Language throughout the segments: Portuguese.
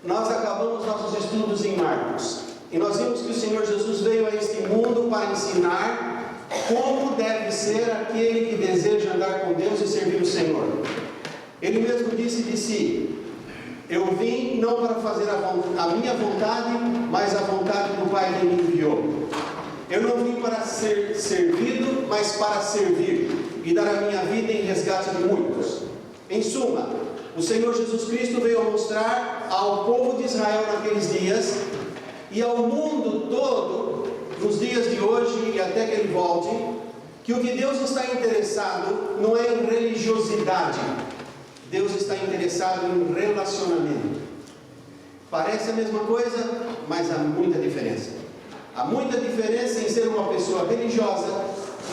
Nós acabamos nossos estudos em Marcos e nós vimos que o Senhor Jesus veio a este mundo para ensinar como deve ser aquele que deseja andar com Deus e servir o Senhor. Ele mesmo disse de si: eu vim não para fazer a minha vontade, mas a vontade do Pai que me enviou. Eu não vim para ser servido, mas para servir e dar a minha vida em resgate de muitos. Em suma, o Senhor Jesus Cristo veio a mostrar ao povo de Israel naqueles dias e ao mundo todo, nos dias de hoje e até que Ele volte, que o que Deus está interessado não é em religiosidade. Deus está interessado em relacionamento. Parece a mesma coisa, mas há muita diferença. Há muita diferença em ser uma pessoa religiosa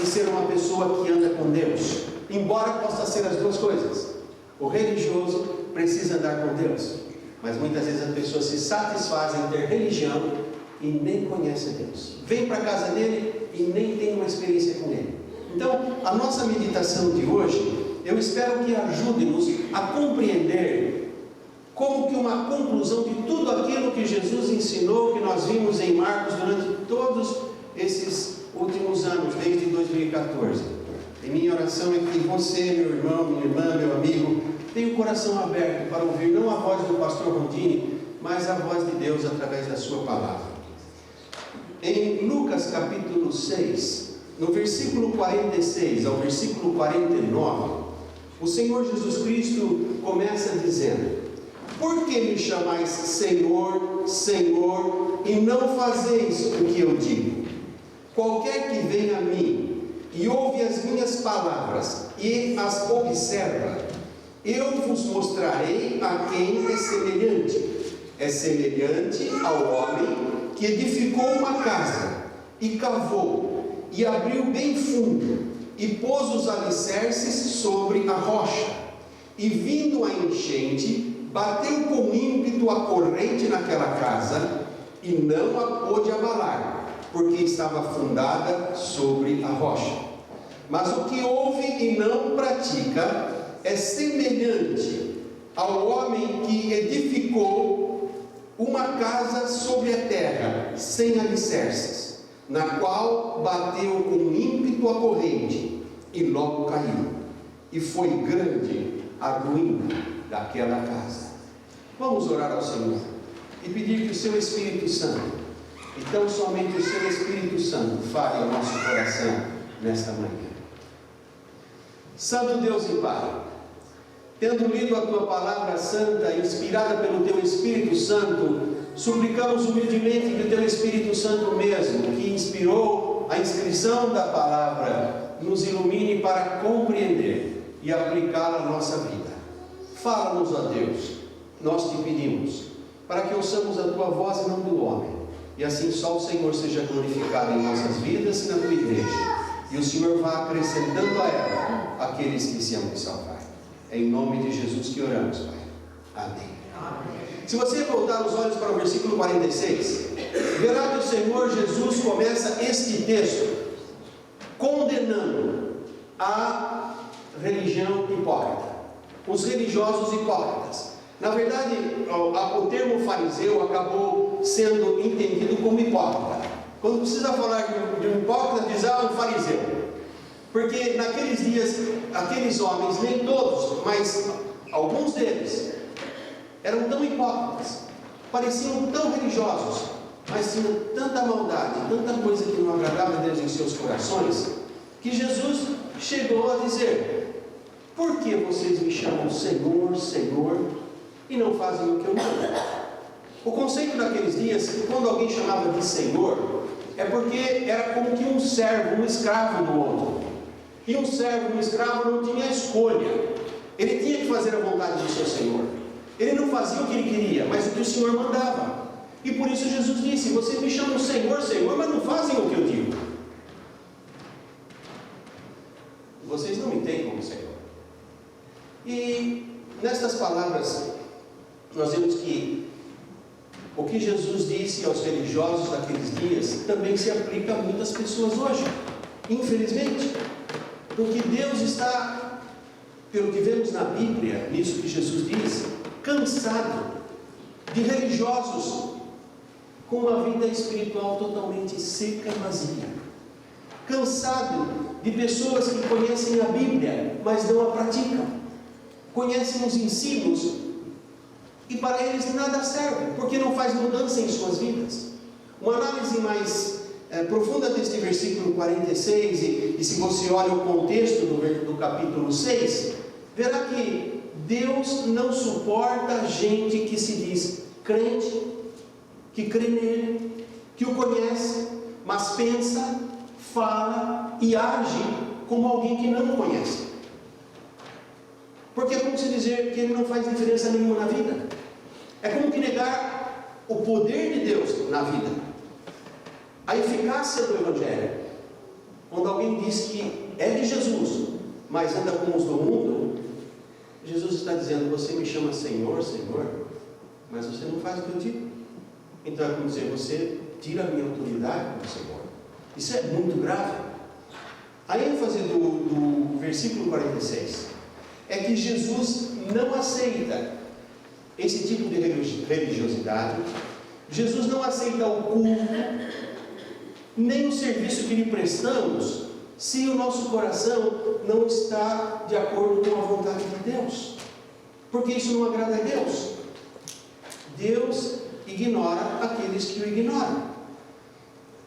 e ser uma pessoa que anda com Deus. Embora possa ser as duas coisas. O religioso precisa andar com Deus, mas muitas vezes as pessoas se satisfazem em ter religião e nem conhecem Deus. Vem para a casa dele e nem tem uma experiência com Ele. Então, a nossa meditação de hoje, eu espero que ajude-nos a compreender como que uma conclusão de tudo aquilo que Jesus ensinou, que nós vimos em Marcos durante todos esses últimos anos, desde 2014. E minha oração é que você, meu irmão, minha irmã, meu amigo, tenha o coração aberto para ouvir não a voz do pastor Rondini, mas a voz de Deus através da sua palavra. Em Lucas capítulo 6, no versículo 46 ao versículo 49, o Senhor Jesus Cristo começa dizendo: por que me chamais Senhor, Senhor, e não fazeis o que eu digo? Qualquer que venha a mim e ouve as minhas palavras e as observa, eu vos mostrarei a quem é semelhante. É semelhante ao homem que edificou uma casa e cavou e abriu bem fundo e pôs os alicerces sobre a rocha. E vindo a enchente, bateu com ímpeto a corrente naquela casa e não a pôde abalar, porque estava fundada sobre a rocha. Mas o que ouve e não pratica é semelhante ao homem que edificou uma casa sobre a terra, sem alicerces, na qual bateu com ímpeto a corrente e logo caiu. E foi grande a ruína daquela casa. Vamos orar ao Senhor e pedir que o seu Espírito Santo, então somente o seu Espírito Santo, fale ao nosso coração nesta manhã. Santo Deus e Pai, tendo lido a Tua Palavra Santa, inspirada pelo Teu Espírito Santo, suplicamos humildemente que o Teu Espírito Santo mesmo, que inspirou a inscrição da Palavra, nos ilumine para compreender e aplicá-la à nossa vida. Fala-nos, ó Deus, nós te pedimos, para que ouçamos a Tua voz e não do homem, e assim só o Senhor seja glorificado em nossas vidas e na Tua igreja, e o Senhor vá acrescentando a ela aqueles que se hão de salvar. É em nome de Jesus que oramos, Pai. Amém. Amém. Se você voltar os olhos para o versículo 46, verá que o Senhor Jesus começa este texto condenando a religião hipócrita, os religiosos hipócritas. Na verdade, o termo fariseu acabou sendo entendido como hipócrita. Quando precisa falar de um hipócrita, diz um fariseu. Porque naqueles dias, aqueles homens, nem todos, mas alguns deles, eram tão hipócritas, pareciam tão religiosos, mas tinham tanta maldade, tanta coisa que não agradava a Deus em seus corações, que Jesus chegou a dizer: por que vocês me chamam Senhor, Senhor, e não fazem o que eu mando? O conceito daqueles dias, quando alguém chamava de Senhor, é porque era como que um servo, um escravo do outro. E um servo, um escravo não tinha escolha. Ele tinha que fazer a vontade do seu Senhor. Ele não fazia o que ele queria, mas o que o Senhor mandava. E por isso Jesus disse: vocês me chamam Senhor, Senhor, mas não fazem o que eu digo. Vocês não me têm como Senhor. E nestas palavras, nós vemos que o que Jesus disse aos religiosos daqueles dias também se aplica a muitas pessoas hoje, infelizmente. Porque Deus está, pelo que vemos na Bíblia, nisso que Jesus diz, cansado de religiosos com uma vida espiritual totalmente seca e vazia. Cansado de pessoas que conhecem a Bíblia, mas não a praticam. Conhecem os ensinos e para eles nada serve, porque não faz mudança em suas vidas. Uma análise mais profunda deste versículo 46, e se você olha o contexto do capítulo 6, verá que Deus não suporta gente que se diz crente, que crê nele, que o conhece, mas pensa, fala e age como alguém que não o conhece. Porque é como se dizer que ele não faz diferença nenhuma na vida. É como que negar o poder de Deus na vida, a eficácia do Evangelho. Quando alguém diz que é de Jesus, mas anda com os do mundo, Jesus está dizendo: você me chama Senhor, Senhor, mas você não faz o que eu digo. Então é como dizer: você tira a minha autoridade como Senhor. Isso é muito grave. A ênfase do versículo 46 é que Jesus não aceita esse tipo de religiosidade. Jesus não aceita o culto, nem o serviço que lhe prestamos, se o nosso coração não está de acordo com a vontade de Deus, porque isso não agrada a Deus. Deus ignora aqueles que o ignoram.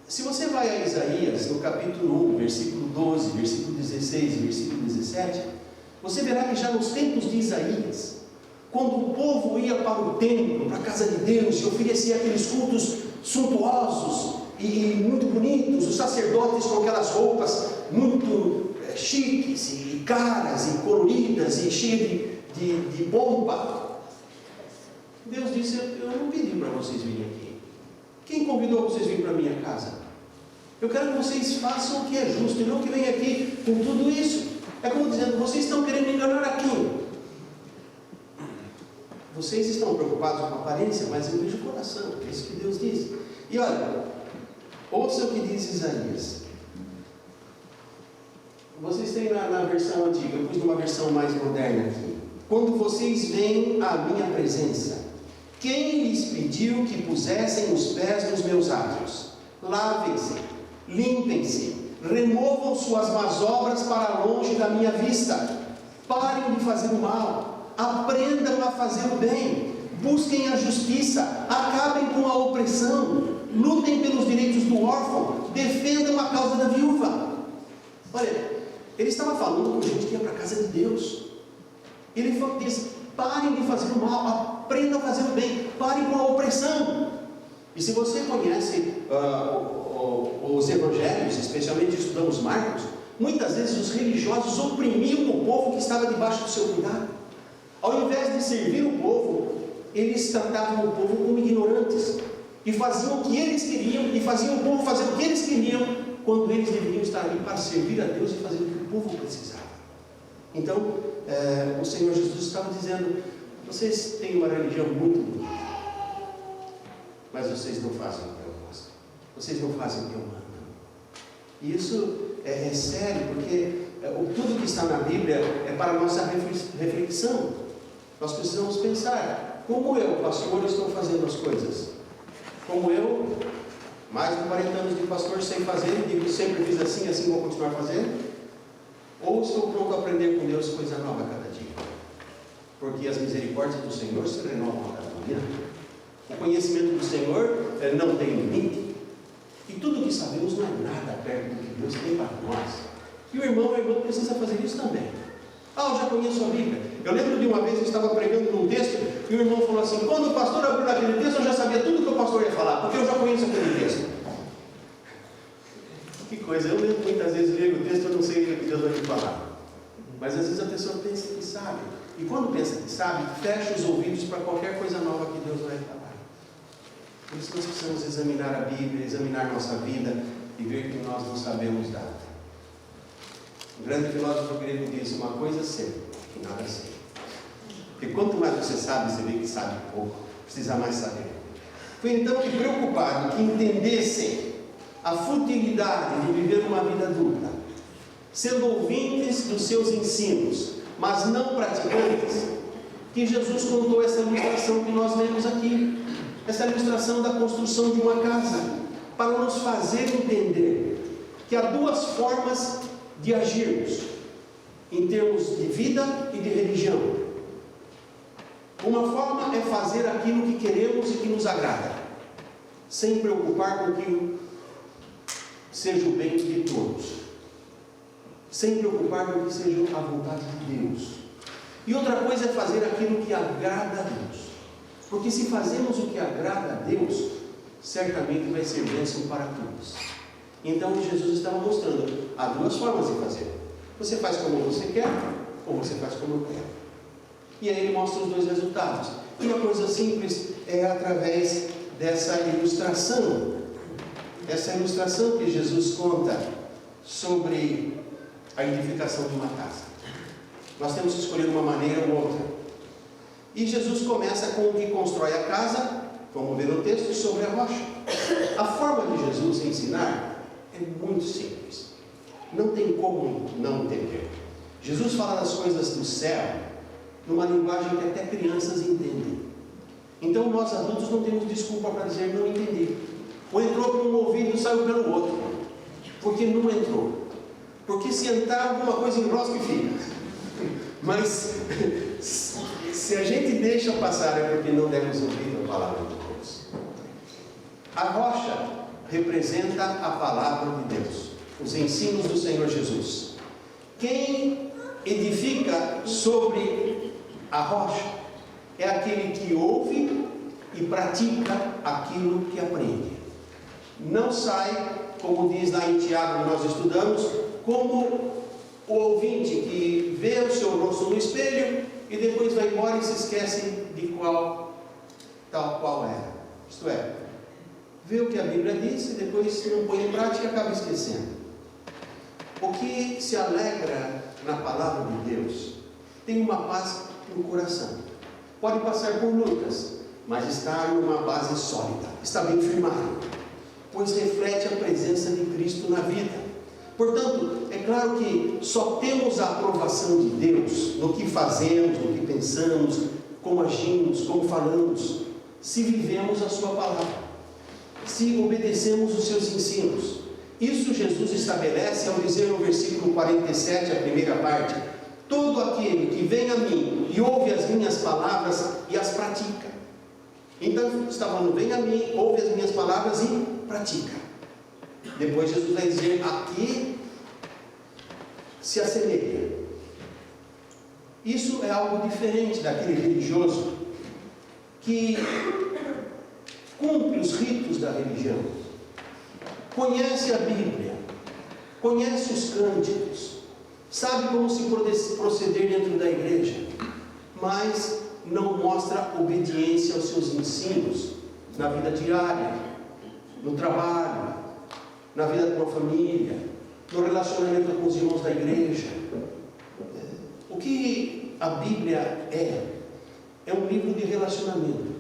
Se você vai a Isaías, no capítulo 1, versículo 12, versículo 16 e versículo 17, você verá que já nos tempos de Isaías, quando o povo ia para o templo, para a casa de Deus, e oferecia aqueles cultos suntuosos e muito bonitos, os sacerdotes com aquelas roupas muito chiques e caras e coloridas e cheias de pompa, Deus disse: eu não pedi para vocês virem aqui. Quem convidou vocês a vir para a minha casa? Eu quero que vocês façam o que é justo, e não que venham aqui com tudo isso. É como dizendo: vocês estão querendo enganar a quem? Vocês estão preocupados com a aparência, mas eu vejo o coração. É isso que Deus diz. E olha, ouça o que diz Isaías. Vocês têm na versão antiga, eu pus numa versão mais moderna aqui. Quando vocês vêm à minha presença, quem lhes pediu que pusessem os pés nos meus átrios? Lavem-se, limpem-se, removam suas más obras para longe da minha vista. Parem de fazer o mal, aprendam a fazer o bem, busquem a justiça, acabem com a opressão, lutem pelos direitos do órfão, defendam a causa da viúva. Olha, ele estava falando com gente que ia para a casa de Deus. Ele disse: parem de fazer o mal, aprendam a fazer o bem, parem com a opressão. E se você conhece os evangelhos, especialmente estudamos Marcos, muitas vezes os religiosos oprimiam o povo que estava debaixo do seu cuidado. Ao invés de servir o povo, eles tratavam o povo como ignorantes, e faziam o que eles queriam, e faziam o povo fazer o que eles queriam, quando eles deveriam estar ali para servir a Deus e fazer o que o povo precisava. Então, o Senhor Jesus estava dizendo: vocês têm uma religião muito bonita, mas vocês não fazem o que eu gosto, vocês não fazem o que eu mando. E isso é sério, porque tudo que está na Bíblia é para a nossa reflexão. Nós precisamos pensar: como eu, pastor, estou fazendo as coisas? Como eu, mais de 40 anos de pastor, sei fazer e digo: sempre fiz assim, assim vou continuar fazendo? Ou estou pronto a aprender com Deus coisa nova a cada dia? Porque as misericórdias do Senhor se renovam a cada manhã. O conhecimento do Senhor não tem limite. E tudo que sabemos não é nada perto do que Deus tem para nós. E o irmão precisa fazer isso também. Eu já conheço a Bíblia. Eu lembro de uma vez eu estava pregando num texto e o irmão falou assim: quando o pastor abriu naquele texto, eu já sabia tudo que o pastor ia falar, porque eu já conheço aquele texto. Que coisa, eu mesmo muitas vezes leio o texto e eu não sei o que Deus vai me falar. Mas às vezes a pessoa pensa que sabe. E quando pensa que sabe, fecha os ouvidos para qualquer coisa nova que Deus vai falar. Por isso nós precisamos examinar a Bíblia, examinar nossa vida e ver que nós não sabemos nada. Um grande filósofo grego disse: uma coisa sei, que nada sei. Porque quanto mais você sabe, você vê que sabe pouco, precisa mais saber. Foi então que, preocupado que entendessem a futilidade de viver uma vida adulta, sendo ouvintes dos seus ensinos, mas não praticantes, que Jesus contou essa ilustração que nós lemos aqui, essa ilustração da construção de uma casa, para nos fazer entender que há duas formas de agirmos em termos de vida e de religião. Uma forma é fazer aquilo que queremos e que nos agrada, sem preocupar com que seja o bem de todos, sem preocupar com que seja a vontade de Deus. E outra coisa é fazer aquilo que agrada a Deus, porque se fazemos o que agrada a Deus, certamente vai ser bênção para todos. Então Jesus estava mostrando, há duas formas de fazer: você faz como você quer, ou você faz como eu quero. E aí ele mostra os dois resultados. E uma coisa simples é através dessa ilustração, essa ilustração que Jesus conta sobre a edificação de uma casa. Nós temos que escolher uma maneira ou outra. E Jesus começa com o que constrói a casa, vamos ver no texto, sobre a rocha. A forma de Jesus ensinar é muito simples, não tem como não entender. Jesus fala das coisas do céu numa linguagem que até crianças entendem. Então nós adultos não temos desculpa para dizer não entendi. Ou entrou por um ouvido e saiu pelo outro, porque não entrou. Porque se entrar alguma coisa enrosca e fica. Mas se a gente deixa passar é porque não devemos ouvir a palavra de Deus. A rocha representa a palavra de Deus, os ensinos do Senhor Jesus. Quem edifica sobre a rocha é aquele que ouve e pratica aquilo que aprende. Não sai, como diz lá em Tiago, que nós estudamos, como o ouvinte que vê o seu rosto no espelho e depois vai embora e se esquece de tal qual era. Isto é, vê o que a Bíblia diz e depois, se não põe em prática, acaba esquecendo. O que se alegra na palavra de Deus tem uma paz no coração. Pode passar por lutas, mas está numa base sólida, está bem firmado, pois reflete a presença de Cristo na vida. Portanto, é claro que só temos a aprovação de Deus no que fazemos, no que pensamos, como agimos, como falamos, se vivemos a sua palavra, se obedecemos os seus ensinos. Isso Jesus estabelece ao dizer no versículo 47, a primeira parte: todo aquele que vem a mim e ouve as minhas palavras e as pratica. Então está falando, vem a mim, ouve as minhas palavras e pratica. Depois Jesus vai dizer, aqui se assemelha. Isso é algo diferente daquele religioso que cumpre os ritos da religião, conhece a Bíblia, conhece os cânticos, sabe como se proceder dentro da igreja, mas não mostra obediência aos seus ensinos na vida diária, no trabalho, na vida com a família, no relacionamento com os irmãos da igreja. O que a Bíblia é um livro de relacionamento.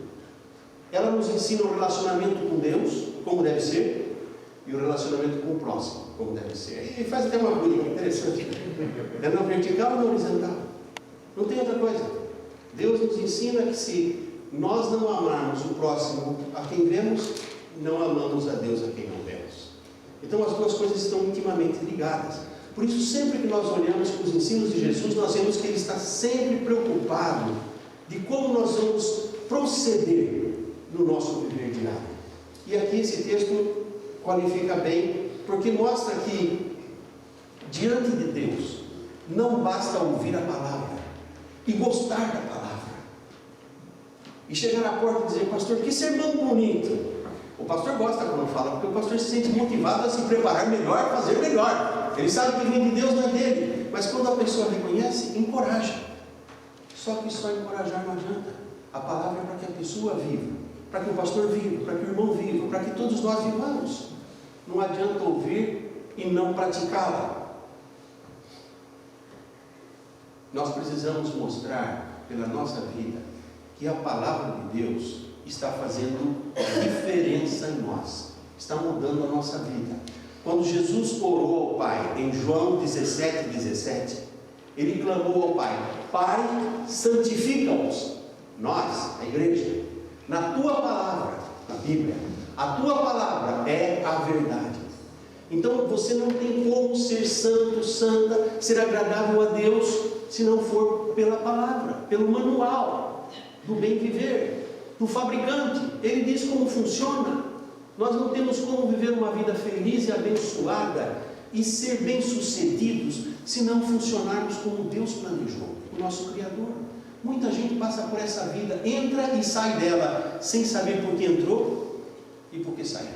Ela nos ensina o relacionamento com Deus, como deve ser, e o relacionamento com o próximo, como deve ser. E faz até uma coisa interessante. É na vertical ou na horizontal? Não tem outra coisa. Deus nos ensina que se nós não amarmos o próximo a quem vemos, não amamos a Deus a quem não vemos. Então as duas coisas estão intimamente ligadas. Por isso, sempre que nós olhamos para os ensinos de Jesus, nós vemos que Ele está sempre preocupado de como nós vamos proceder no nosso viver diário. E aqui esse texto qualifica bem, porque mostra que diante de Deus não basta ouvir a palavra e gostar da palavra e chegar à porta e dizer, pastor, que sermão bonito. O pastor gosta quando fala, porque o pastor se sente motivado a se preparar melhor, fazer melhor. Ele sabe que vem de Deus, não é dele. Mas quando a pessoa reconhece, encoraja. Só que só encorajar não adianta. A palavra é para que a pessoa viva, para que o pastor viva, para que o irmão viva, para que todos nós vivamos. Não adianta ouvir e não praticá-la. Nós precisamos mostrar pela nossa vida que a palavra de Deus está fazendo diferença em nós, está mudando a nossa vida. Quando Jesus orou ao Pai, em João 17:17, ele clamou ao Pai: Pai, santifica-os, nós, a igreja, na tua palavra, na Bíblia. A tua palavra é a verdade. Então você não tem como ser santo, santa, ser agradável a Deus, se não for pela palavra, pelo manual do bem viver, do fabricante. Ele diz como funciona. Nós não temos como viver uma vida feliz e abençoada e ser bem-sucedidos se não funcionarmos como Deus planejou, o nosso Criador. Muita gente passa por essa vida, entra e sai dela, sem saber por que entrou e por que saiu.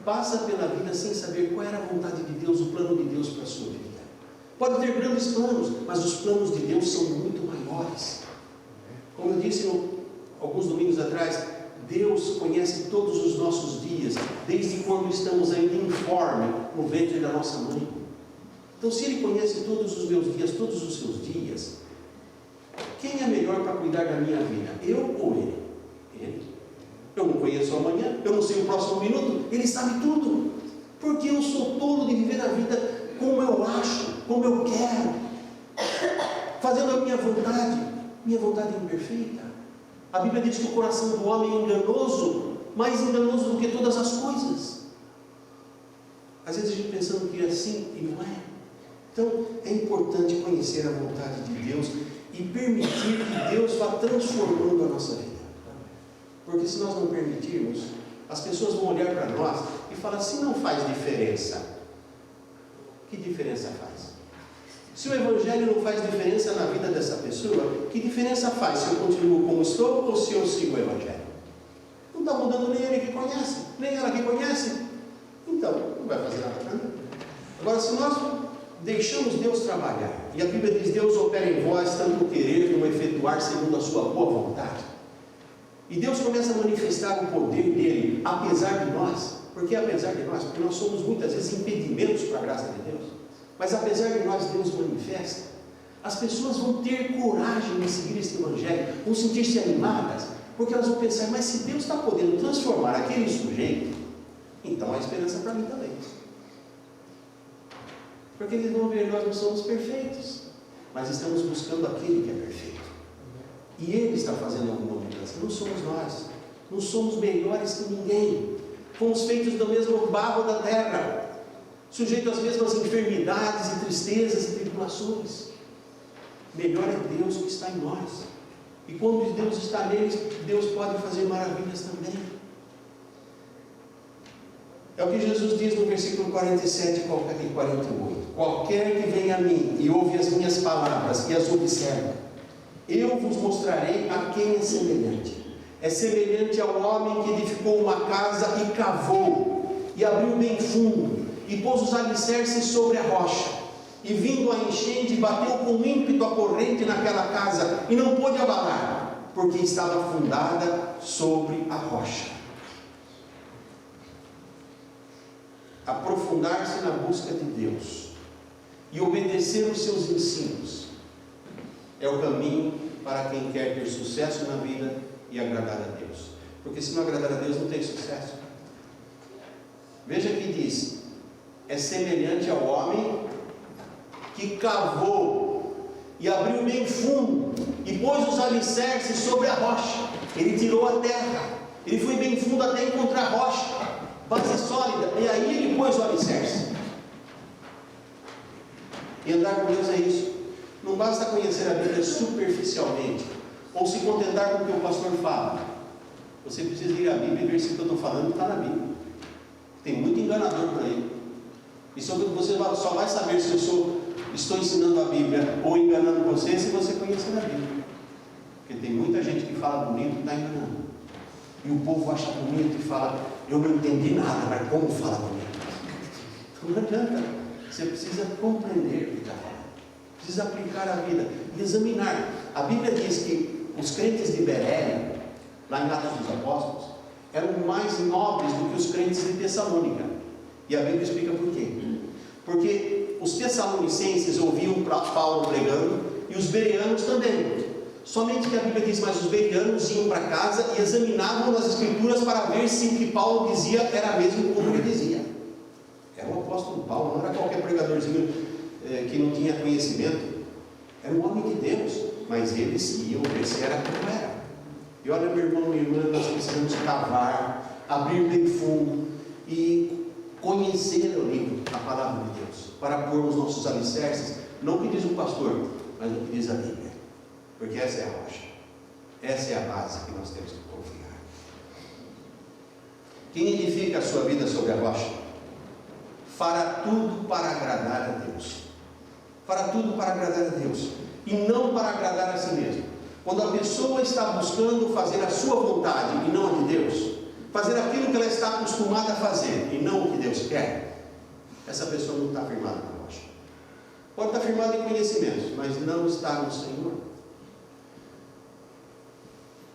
Passa pela vida sem saber qual era a vontade de Deus, o plano de Deus para a sua vida. Pode ter grandes planos, mas os planos de Deus são muito maiores. Como eu disse alguns domingos atrás, Deus conhece todos os nossos dias, desde quando estamos ainda informe no ventre da nossa mãe. Então, se Ele conhece todos os meus dias, todos os seus dias, quem é melhor para cuidar da minha vida? Eu ou Ele? Ele. Eu não conheço amanhã, eu não sei o próximo minuto, Ele sabe tudo. Porque eu sou tolo de viver a vida como eu acho, como eu quero, fazendo a minha vontade imperfeita. A Bíblia diz que o coração do homem é enganoso, mais enganoso do que todas as coisas. Às vezes a gente pensando que é assim e não é. Então é importante conhecer a vontade de Deus e permitir que Deus vá transformando a nossa vida. Porque se nós não permitirmos, as pessoas vão olhar para nós e falar assim: não faz diferença. Que diferença faz? Se o Evangelho não faz diferença na vida dessa pessoa, que diferença faz se eu continuo como estou ou se eu sigo o Evangelho? Não está mudando nem ele que conhece, nem ela que conhece. Então, não vai fazer nada para mim. Agora, se nós deixamos Deus trabalhar, e a Bíblia diz: Deus opera em vós tanto o querer como o efetuar segundo a sua boa vontade. E Deus começa a manifestar o poder dele, apesar de nós. Por que apesar de nós? Porque nós somos muitas vezes impedimentos para a graça de Deus. Mas apesar de nós, Deus manifesta. As pessoas vão ter coragem de seguir este Evangelho, vão sentir-se animadas, porque elas vão pensar: mas se Deus está podendo transformar aquele sujeito, então há esperança para mim também. Porque eles vão ver: nós não somos perfeitos, mas estamos buscando aquele que é perfeito. E Ele está fazendo alguma mudança, não somos nós, não somos melhores que ninguém, fomos feitos do mesmo barro da terra, sujeitos às mesmas enfermidades e tristezas e tribulações. Melhor é Deus que está em nós, e quando Deus está neles, Deus pode fazer maravilhas também. É o que Jesus diz no versículo 47 e 48: qualquer que venha a mim e ouve as minhas palavras e as observa, eu vos mostrarei a quem é semelhante. É semelhante ao homem que edificou uma casa e cavou, e abriu bem fundo, e pôs os alicerces sobre a rocha. E vindo a enchente, bateu com ímpeto a corrente naquela casa, e não pôde abalar, porque estava fundada sobre a rocha. Aprofundar-se na busca de Deus e obedecer os seus ensinos é o caminho para quem quer ter sucesso na vida e agradar a Deus. Porque se não agradar a Deus, não tem sucesso. Veja que diz: é semelhante ao homem que cavou e abriu bem fundo e pôs os alicerces sobre a rocha. Ele tirou a terra, ele foi bem fundo até encontrar a rocha, base sólida, e aí ele pôs o alicerce. E andar com Deus é isso. Não basta conhecer a Bíblia superficialmente, ou se contentar com o que o pastor fala. Você precisa ir à Bíblia e ver se o que eu estou falando está na Bíblia. Tem muito enganador por aí. E você só vai saber se eu estou ensinando a Bíblia ou enganando você, se você conhecer a Bíblia. Porque tem muita gente que fala bonito e está enganando. E o povo acha bonito e fala: eu não entendi nada, mas como fala bonito? Então não adianta. Você precisa compreender o que está falando. Precisa aplicar a vida e examinar. A Bíblia diz que os crentes de Bereia, lá em Atos dos Apóstolos, eram mais nobres do que os crentes de Tessalônica. E a Bíblia explica por quê. Porque os tessalonicenses ouviam Paulo pregando e os bereanos também. Somente que a Bíblia diz: mas os bereanos iam para casa e examinavam as Escrituras para ver se o que Paulo dizia era mesmo como ele dizia. Era o apóstolo Paulo, não era qualquer pregadorzinho que não tinha conhecimento. Era um homem de Deus, mas eles iam ver se era como era. E olha, meu irmão, minha irmã, nós precisamos cavar, abrir bem fundo e conhecer o livro, a palavra de Deus, para pormos nossos alicerces, não o que diz o pastor, mas o que diz a Bíblia, porque essa é a rocha, essa é a base que nós temos que confiar. Quem edifica a sua vida sobre a rocha, fará tudo para agradar a Deus, fará tudo para agradar a Deus, e não para agradar a si mesmo. Quando a pessoa está buscando fazer a sua vontade e não a de Deus, fazer aquilo que ela está acostumada a fazer e não o que Deus quer, essa pessoa não está firmada na rocha. Pode estar firmada em conhecimentos, mas não está no Senhor.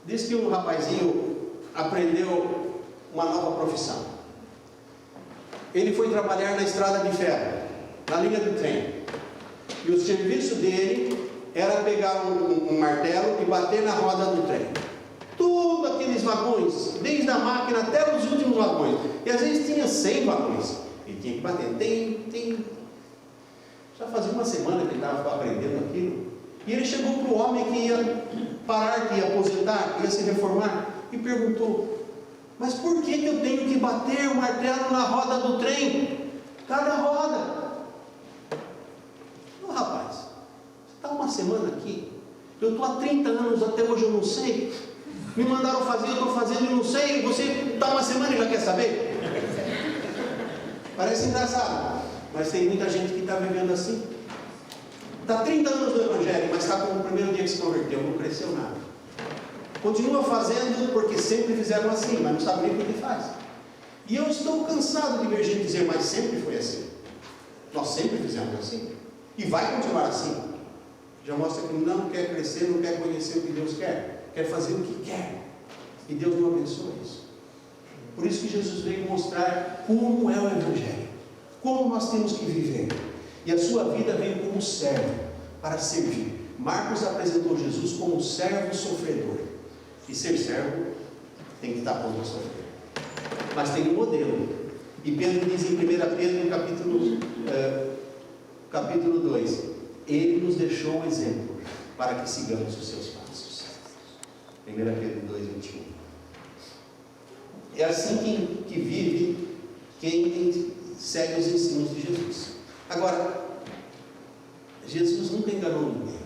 Diz que um rapazinho aprendeu uma nova profissão. Ele foi trabalhar na estrada de ferro, na linha do trem, e o serviço dele era pegar um martelo e bater na roda do trem. Todos aqueles vagões, desde a máquina até os últimos vagões. E às vezes tinha 100 vagões. Ele tinha que bater. Tem. Já fazia uma semana que ele estava aprendendo aquilo. E ele chegou para o homem que ia parar, que ia aposentar, que ia se reformar, e perguntou: mas por que eu tenho que bater o martelo na roda do trem? Cada roda. Ô rapaz, você está uma semana aqui, eu estou há 30 anos, até hoje eu não sei. Me mandaram fazer, eu estou fazendo e não sei. Você está uma semana e já quer saber? Parece engraçado, mas tem muita gente que está vivendo assim. Está 30 anos no Evangelho, mas está como o primeiro dia que se converteu, não cresceu nada. Continua fazendo porque sempre fizeram assim, mas não sabe nem o que faz. E eu estou cansado de ver gente dizer, mas sempre foi assim. Nós sempre fizemos assim. E vai continuar assim. Já mostra que não quer crescer, não quer conhecer o que Deus quer. Quer fazer o que quer. E Deus não abençoa isso. Por isso que Jesus veio mostrar como é o Evangelho. Como nós temos que viver. E a sua vida veio como servo, para servir. Marcos apresentou Jesus como servo sofredor. E ser servo tem que estar pronto a sofrer. Mas tem um modelo. E Pedro diz em 1 Pedro, capítulo 2, ele nos deixou o exemplo para que sigamos os seus passos. 1 Pedro 2, 21. É assim que vive quem segue os ensinos de Jesus. Agora, Jesus nunca enganou ninguém.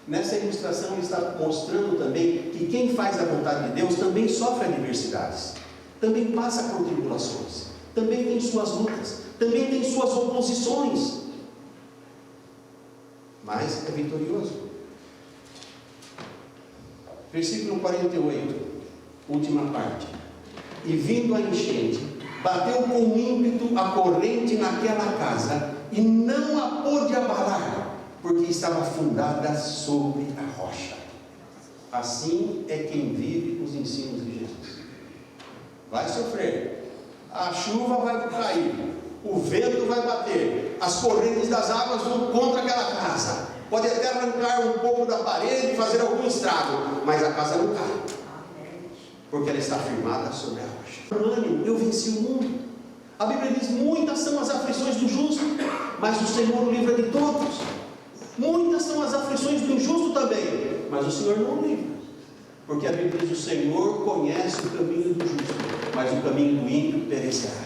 Nessa ilustração ele está mostrando também que quem faz a vontade de Deus também sofre adversidades, também passa por tribulações, também tem suas lutas, também tem suas oposições, mas é vitorioso. Versículo 48, última parte. E vindo a enchente, bateu com ímpeto a corrente naquela casa, e não a pôde abalar, porque estava fundada sobre a rocha. Assim é quem vive os ensinos de Jesus. Vai sofrer, a chuva vai cair, o vento vai bater, as correntes das águas vão contra aquela casa, pode até arrancar um pouco da parede e fazer algum estrago, mas a casa não cai, porque ela está firmada sobre a rocha. Ânimo, eu venci o mundo. A Bíblia diz: muitas são as aflições do justo, mas o Senhor o livra de todos. Muitas são as aflições do injusto também, mas o Senhor não o livra, porque a Bíblia diz: o Senhor conhece o caminho do justo, mas o caminho do ímpio perecerá.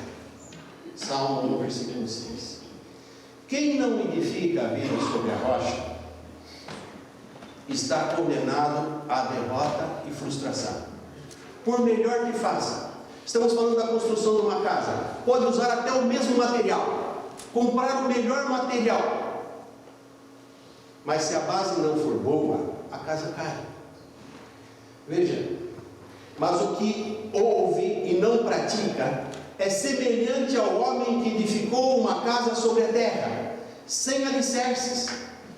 Salmo 1, versículo 6. Quem não edifica a vida sobre a rocha está condenado à derrota e frustração, por melhor que faça. Estamos falando da construção de uma casa. Pode usar até o mesmo material, comprar o melhor material, mas se a base não for boa, a casa cai. Veja, mas o que ouve e não pratica é semelhante ao homem que edificou uma casa sobre a terra, sem alicerces,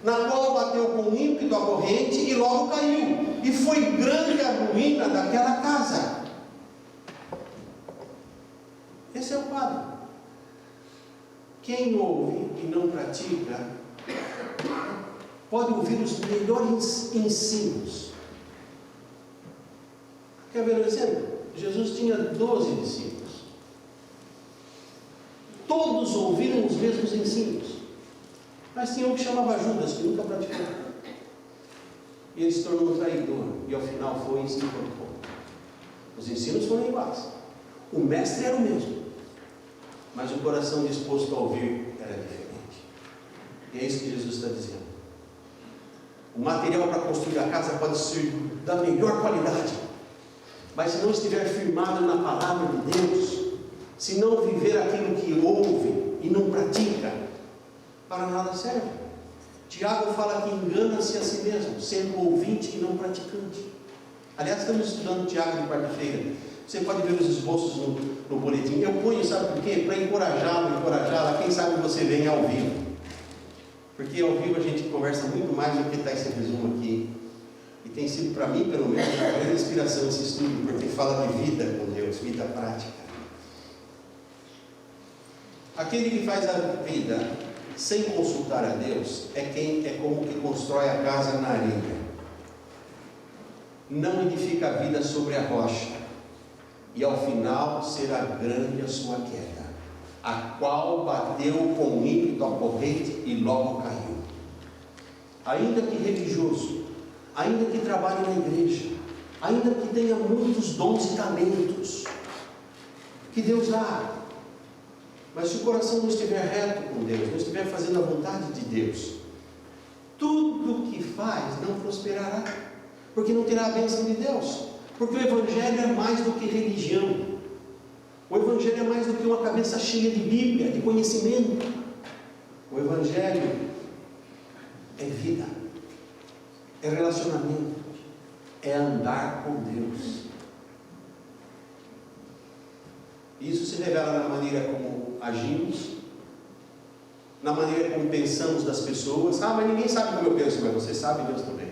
na qual bateu com ímpeto a corrente e logo caiu, e foi grande a ruína daquela casa. Esse é o quadro. Quem ouve e não pratica pode ouvir os melhores ensinos. Quer ver um exemplo? Jesus tinha 12 discípulos. Todos ouviram os mesmos ensinos. Mas tinha um que chamava Judas, que nunca praticou. E ele se tornou um traidor. E ao final foi e se encontrou. Os ensinos foram iguais. O mestre era o mesmo. Mas o coração disposto a ouvir era diferente. E é isso que Jesus está dizendo. O material para construir a casa pode ser da melhor qualidade. Mas se não estiver firmado na palavra de Deus, se não viver aquilo que ouve e não pratica, para nada serve. Tiago fala que engana-se a si mesmo, sendo ouvinte e não praticante. Aliás, estamos estudando Tiago de quarta-feira. Você pode ver os esboços no boletim. Eu ponho, sabe por quê? Para encorajá-lo, encorajá-la. Quem sabe você vem ao vivo. Porque ao vivo a gente conversa muito mais do que está esse resumo aqui. E tem sido para mim, pelo menos, uma grande inspiração esse estudo, porque fala de vida com Deus, vida prática. Aquele que faz a vida sem consultar a Deus é como que constrói a casa na areia. Não edifica a vida sobre a rocha, e ao final será grande a sua queda, a qual bateu com ímpeto a corrente e logo caiu. Ainda que religioso, ainda que trabalhe na igreja, ainda que tenha muitos dons e talentos que Deus dá, mas se o coração não estiver reto com Deus, não estiver fazendo a vontade de Deus, tudo que faz não prosperará, porque não terá a bênção de Deus. Porque o Evangelho é mais do que religião. O Evangelho é mais do que uma cabeça cheia de Bíblia, de conhecimento. O Evangelho é vida, é relacionamento, é andar com Deus. Isso se revela na maneira como agimos, na maneira como pensamos das pessoas. Ah, mas ninguém sabe como eu penso, mas você sabe, Deus também.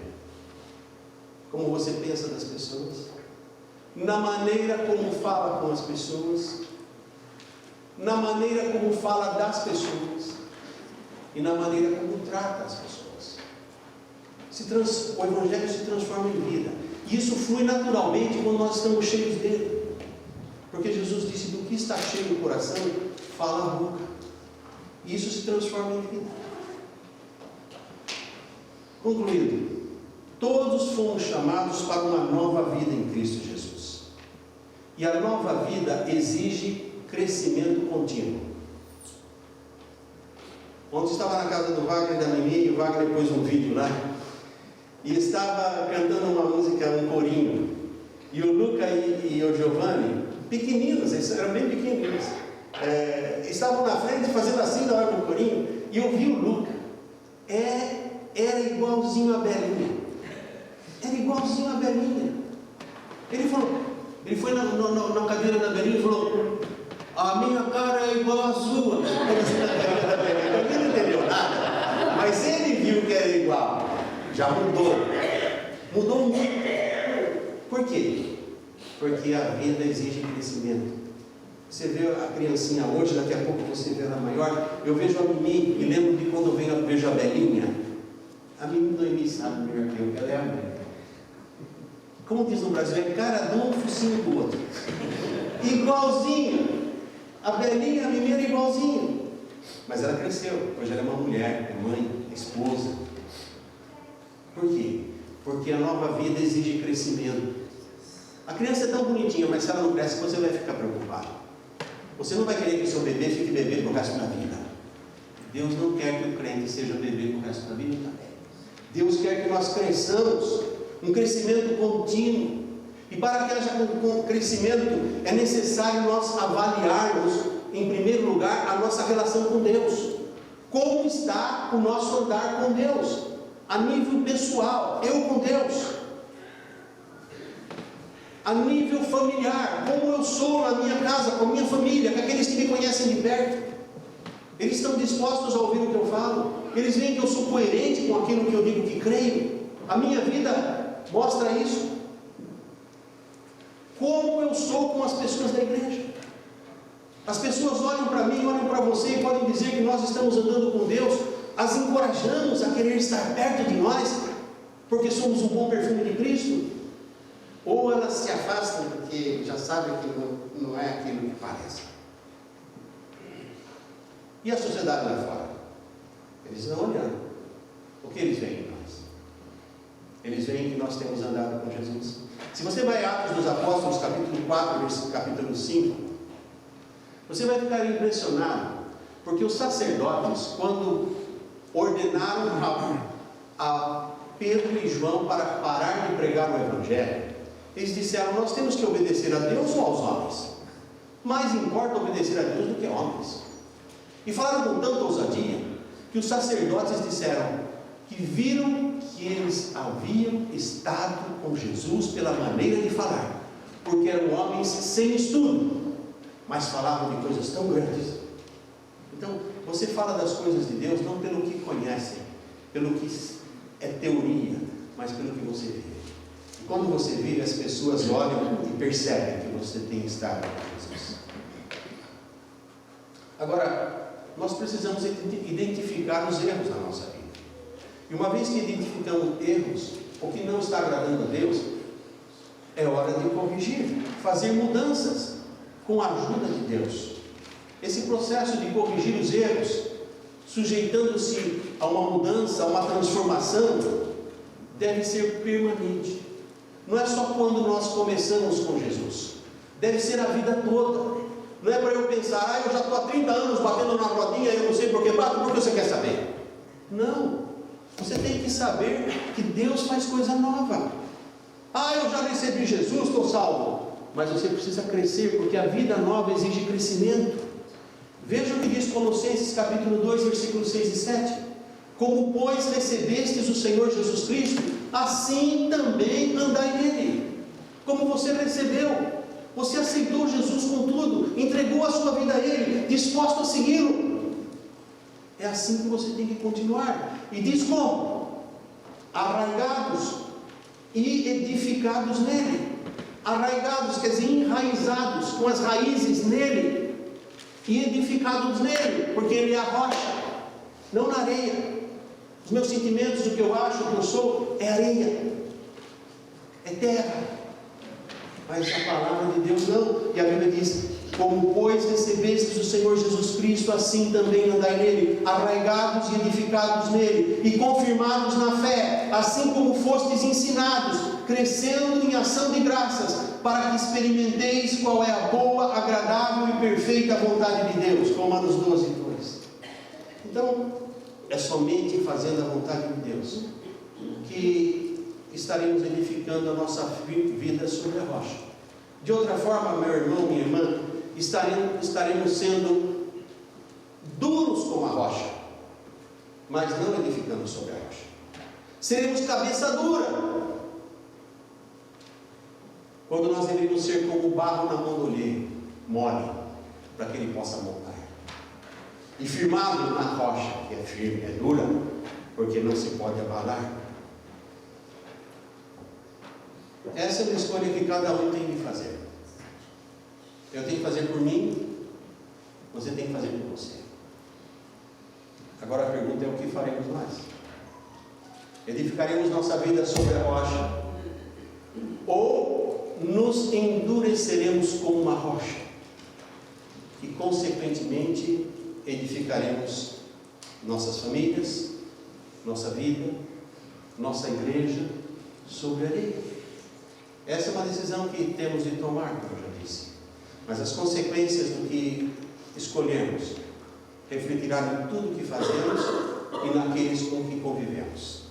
Como você pensa das pessoas, na maneira como fala com as pessoas, na maneira como fala das pessoas e na maneira como trata as pessoas. O Evangelho se transforma em vida, e isso flui naturalmente quando nós estamos cheios dele, porque Jesus disse: do que está cheio o coração, fala a boca, e isso se transforma em vida. Concluído, todos fomos chamados para uma nova vida em Cristo Jesus. E a nova vida exige crescimento contínuo. Ontem estava na casa do Wagner e da Mimi, e o Wagner pôs um vídeo lá, e estava cantando uma música, um corinho. E o Luca e o Giovanni, pequeninos, eles eram bem pequeninos, estavam na frente fazendo assim na hora do corinho, e eu vi o Luca. Era igualzinho a Belinha. Era igualzinho a Belinha. Ele foi na cadeira da Belinha e falou: a minha cara é igual à sua. Ele não entendeu nada, mas ele viu que era igual. Já mudou muito. Por quê? Porque a vida exige crescimento. Você vê a criancinha hoje, daqui a pouco você vê ela maior. Eu vejo a Mimi e lembro de quando eu vejo a Belinha. A Mimi Noemi sabe melhor que eu, ela é a mãe. Como diz no Brasil, é cara de um, focinho do outro. Igualzinho. A Belinha, a Mimi era igualzinho. Mas ela cresceu. Hoje ela é uma mulher, é mãe, é esposa. Por quê? Porque a nova vida exige crescimento. A criança é tão bonitinha, mas se ela não cresce, você vai ficar preocupado. Você não vai querer que o seu bebê fique bebê pro resto da vida. Deus não quer que o crente seja bebê pro resto da vida também. Deus quer que nós cresçamos, um crescimento contínuo. E para que haja um crescimento, é necessário nós avaliarmos, em primeiro lugar, a nossa relação com Deus. Como está o nosso andar com Deus? A nível pessoal, eu com Deus. A nível familiar, como eu sou na minha casa, com a minha família, com aqueles que me conhecem de perto. Eles estão dispostos a ouvir o que eu falo. Eles veem que eu sou coerente com aquilo que eu digo que creio. A minha vida mostra isso. Como eu sou com as pessoas da igreja. As pessoas olham para mim, olham para você e podem dizer que nós estamos andando com Deus. As encorajamos a querer estar perto de nós, porque somos um bom perfume de Cristo. Ou elas se afastam porque já sabem que não é aquilo que parece. E a sociedade lá fora? Eles estão olhando. O que eles veem em nós? Eles veem que nós temos andado com Jesus. Se você vai a Atos dos Apóstolos, capítulo 4, capítulo 5, você vai ficar impressionado, porque os sacerdotes, quando ordenaram a Pedro e João para parar de pregar o Evangelho, eles disseram: nós temos que obedecer a Deus ou aos homens? Mais importa obedecer a Deus do que a homens. E falaram com tanta ousadia, que os sacerdotes disseram que viram que eles haviam estado com Jesus pela maneira de falar, porque eram homens sem estudo, mas falavam de coisas tão grandes. Então, você fala das coisas de Deus não pelo que conhecem, pelo que é teoria, mas pelo que você vive. E quando você vive, as pessoas olham e percebem que você tem estado com Jesus. Agora, nós precisamos identificar os erros na nossa vida. E uma vez que identificamos erros, o que não está agradando a Deus, é hora de corrigir, fazer mudanças com a ajuda de Deus. Esse processo de corrigir os erros, sujeitando-se a uma mudança, a uma transformação, deve ser permanente. Não é só quando nós começamos com Jesus, deve ser a vida toda. Não é para eu pensar: eu já estou há 30 anos batendo na rodinha e eu não sei por que bato, porque você quer saber. Não, você tem que saber que Deus faz coisa nova. Eu já recebi Jesus, estou salvo. Mas você precisa crescer, porque a vida nova exige crescimento. Veja o que diz Colossenses capítulo 2, versículos 6 e 7. Como, pois, recebestes o Senhor Jesus Cristo, assim também andai nele. Como você recebeu, você aceitou Jesus com tudo, entregou a sua vida a Ele, disposto a segui-lo. É assim que você tem que continuar. E diz como? Arraigados e edificados nele. Arraigados quer dizer enraizados, com as raízes nele, e edificados nele, porque Ele é a rocha, não na areia. Os meus sentimentos, o que eu acho, o que eu sou, é areia, é terra. Mas a palavra de Deus não. E a Bíblia diz: como, pois, recebestes o Senhor Jesus Cristo, assim também andai nele, arraigados e edificados nele, e confirmados na fé, assim como fostes ensinados, crescendo em ação de graças, para que experimenteis qual é a boa, agradável e perfeita vontade de Deus. Romanos 12, 2. Então, é somente fazendo a vontade de Deus que estaremos edificando a nossa vida sobre a rocha. De outra forma, meu irmão, minha irmã, estaremos sendo duros como a rocha, mas não edificando sobre a rocha. Seremos cabeça dura, quando nós deveríamos ser como o barro na mão do olheiro, mole, para que ele possa moldar. E firmado na rocha, que é firme, é dura, porque não se pode abalar. Essa é uma escolha que cada um tem que fazer. Eu tenho que fazer por mim, você tem que fazer por você. Agora a pergunta é: o que faremos nós? Edificaremos nossa vida sobre a rocha, ou nos endureceremos como uma rocha, e consequentemente edificaremos nossas famílias, nossa vida, nossa igreja sobre a areia? Essa é uma decisão que temos de tomar, como eu já disse. Mas as consequências do que escolhemos refletirá em tudo que fazemos e naqueles com que convivemos.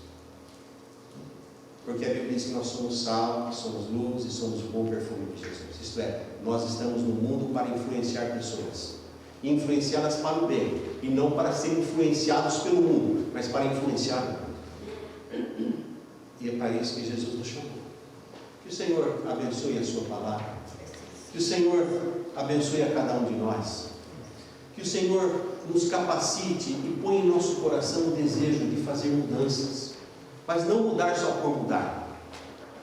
Porque a Bíblia diz que nós somos sal, somos luz e somos o bom perfume de Jesus. Isto é, nós estamos no mundo para influenciar pessoas, influenciá-las para o bem, e não para ser influenciados pelo mundo, mas para influenciar o mundo. E é para isso que Jesus nos chamou. Que o Senhor abençoe a sua palavra, que o Senhor abençoe a cada um de nós, que o Senhor nos capacite e põe em nosso coração o desejo de fazer mudanças, mas não mudar só por mudar.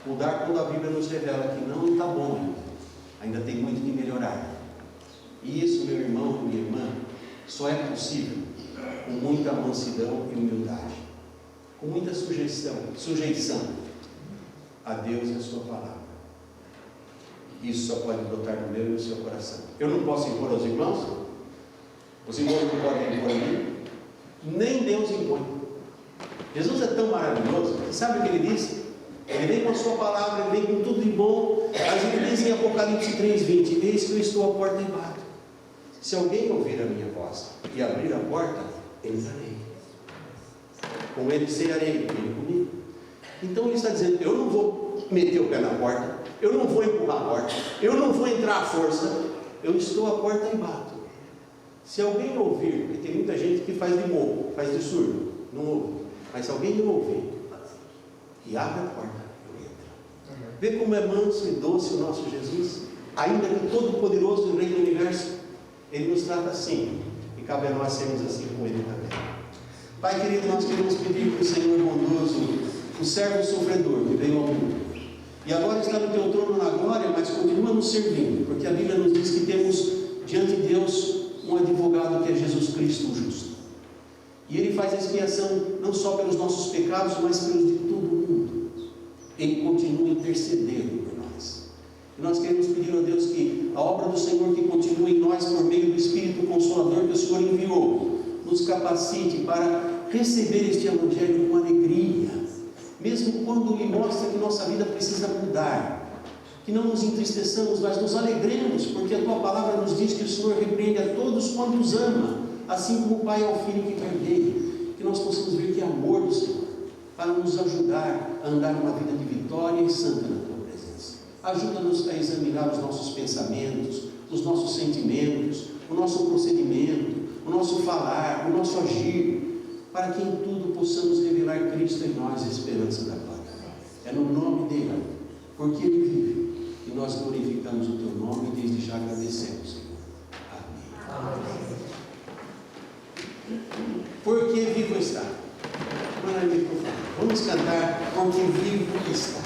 Mudar quando a Bíblia nos revela que não está bom ainda tem muito que melhorar. E isso, meu irmão e minha irmã, só é possível com muita mansidão e humildade, com muita sujeição a Deus e a sua palavra. Isso só pode brotar no meu e no seu coração. Eu não posso impor aos irmãos, os irmãos não podem impor a mim, nem Deus impõe. Jesus é tão maravilhoso, que sabe o que ele disse? Ele vem com a sua palavra, ele vem com tudo de bom, mas ele diz em Apocalipse 3:20: eis que eu estou à porta e bato. Se alguém ouvir a minha voz e abrir a porta, entrarei. Com ele cearei, ele comigo. Então ele está dizendo: eu não vou meter o pé na porta, eu não vou empurrar a porta, eu não vou entrar à força, eu estou à porta e bato. Se alguém ouvir, porque tem muita gente que faz de morro, faz de surdo, não ouve, mas se alguém não ouvir e abre a porta, eu entro. Vê como é manso e doce o nosso Jesus, ainda que todo poderoso e rei do universo, ele nos trata assim, e cabe a nós sermos assim com ele também. Pai querido, nós queremos pedir para o Senhor bondoso, o servo sofredor que veio ao mundo, e agora está no teu trono na glória, mas continua nos servindo, porque a Bíblia nos diz que temos diante de Deus um advogado que é Jesus Cristo, o justo. E ele faz expiação não só pelos nossos pecados, mas pelos de todo o mundo. Ele continua intercedendo por nós. E nós queremos pedir a Deus que a obra do Senhor que continua em nós por meio do Espírito Consolador que o Senhor enviou, nos capacite para receber este Evangelho com alegria, mesmo quando Ele mostra que nossa vida precisa mudar. Que não nos entristeçamos, mas nos alegremos, porque a Tua palavra nos diz que o Senhor repreende a todos quantos ama, assim como o Pai ao Filho que quer dele. Que nós possamos ver que é amor do Senhor, para nos ajudar a andar uma vida de vitória e santa na Tua presença. Ajuda-nos a examinar os nossos pensamentos, os nossos sentimentos, o nosso procedimento, o nosso falar, o nosso agir, para que em tudo possamos revelar Cristo em nós, a esperança da glória. É no nome dele, porque Ele vive, que nós glorificamos o Teu nome e desde já agradecemos, Senhor. Amém. Porque vivo está. Vamos cantar porque vivo está.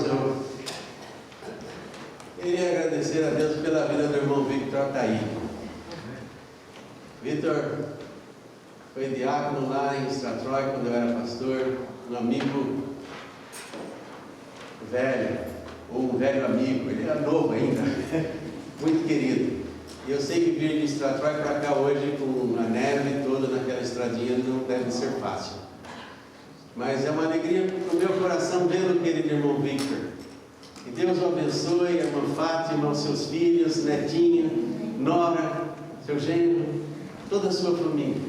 eu queria agradecer a Deus pela vida do irmão Victor Ataí. Victor foi diácono lá em Stratroy quando eu era pastor, um amigo velho, ou um velho amigo, ele era novo ainda, muito querido. E eu sei que vir de Stratroy para cá hoje com a neve toda naquela estradinha não deve ser fácil. Mas é uma alegria no meu coração vê-lo, querido irmão Victor. Que Deus o abençoe, a irmã Fátima, os seus filhos, netinho, nora, seu genro, toda a sua família.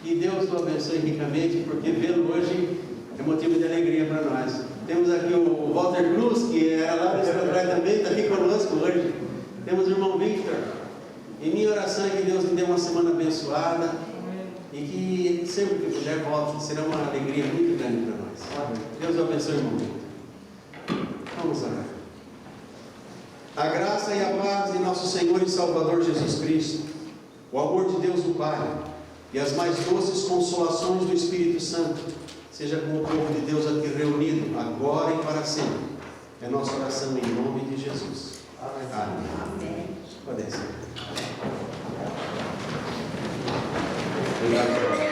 Que Deus o abençoe ricamente, porque vê-lo hoje é motivo de alegria para nós. Temos aqui o Walter Cruz, que era lá do Stratroy também, está aqui conosco hoje. Temos o irmão Victor. E minha oração é que Deus me dê uma semana abençoada e que sempre que puder volte, será uma alegria muito grande para nós. Deus abençoe, irmão Victor. Vamos orar. A graça e a paz de nosso Senhor e Salvador Jesus Cristo, o amor de Deus o Pai e as mais doces consolações do Espírito Santo seja com o povo de Deus aqui reunido, agora e para sempre. É nossa oração em nome de Jesus. Amém. Pode ser. Obrigado.